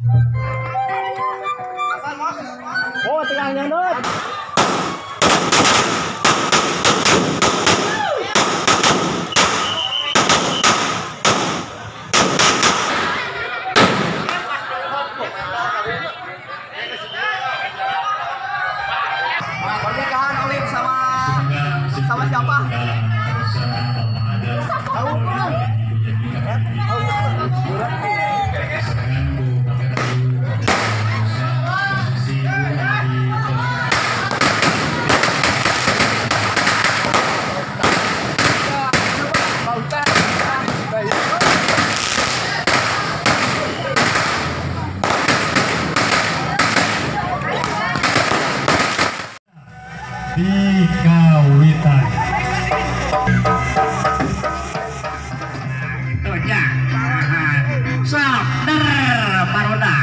Oh, tinggal nyandut. Pernikahan Olip sama siapa? Tahu kan? Di kawitan Toja Sabder Maroda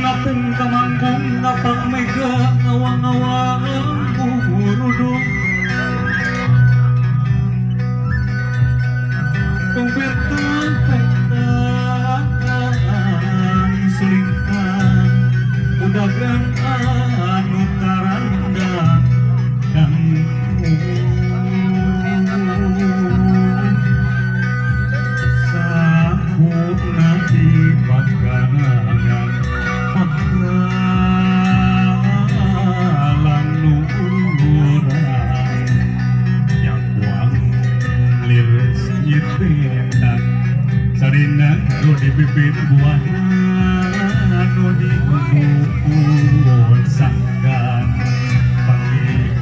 Ngapung kamanggung ngapang mega ngawang-ngawang urudung Kumpirkan tentang selingkang Udagan anu karandang dan sanggup nanti pagkangan Lang nuurang nyakuang liris nyitendang sarina nu dibibit buahna nu diubun sanggan panggil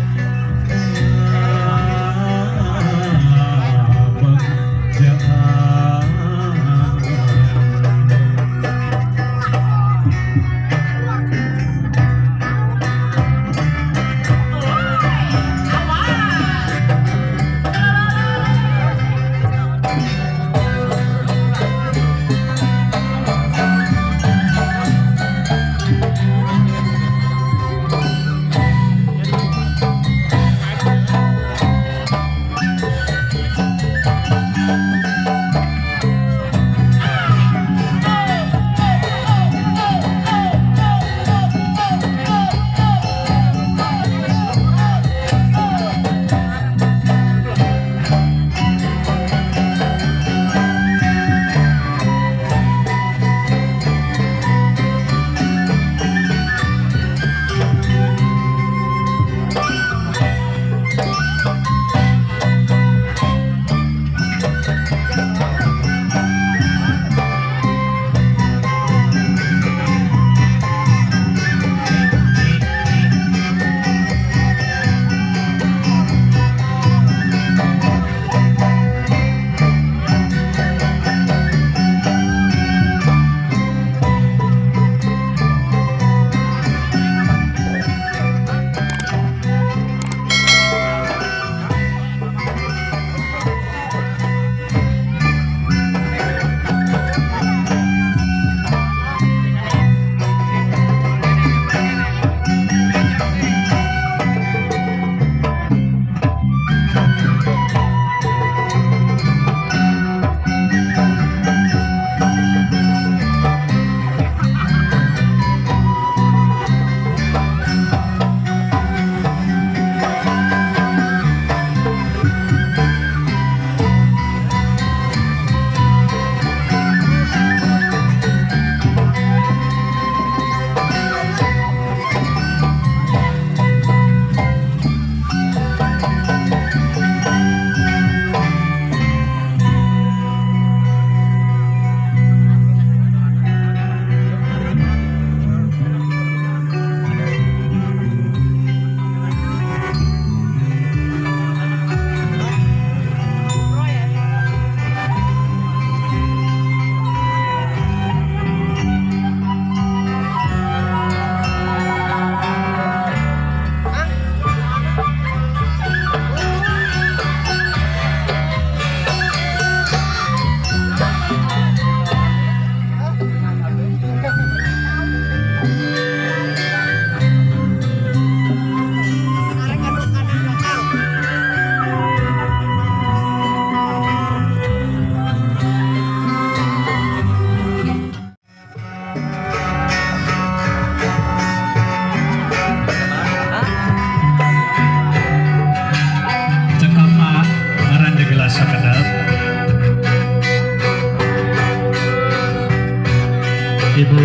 Ibu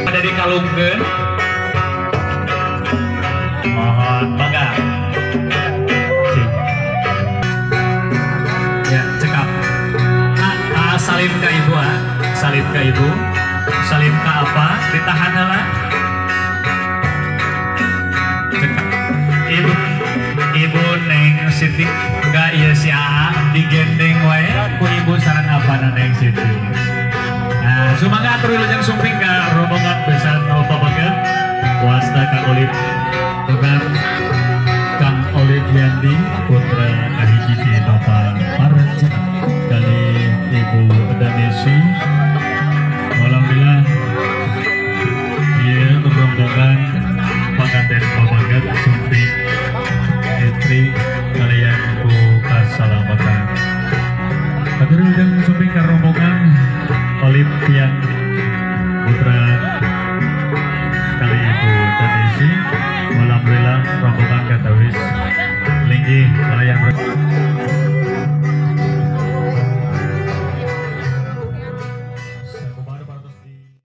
ada di kalungkeun. Mohon bangga. Ya, cekap. Salim ke Ibu, salim ke Ibu. Salim ke apa? Ditahan lah. Cekap. Ibu Neng Siti enggak iya si Aa digendeng wae ku Ibu sareng apa Neng Siti. Nah, sumangga atur wilujeng sumping ka rombongan besan pabageun wasta Kang Olip dengan Kang Olip Yandi putra kahiji ti Bapak Parja kali Ibu Danesi. Alhamdulillah ieu rombongan panganten pabageun sumping istri kalian ku kasalamatan. Atur wilujeng sumping ka rombongan Olimpian putra kali Ibu Tanisi. Alhamdulillah rombongan katawis linggih layan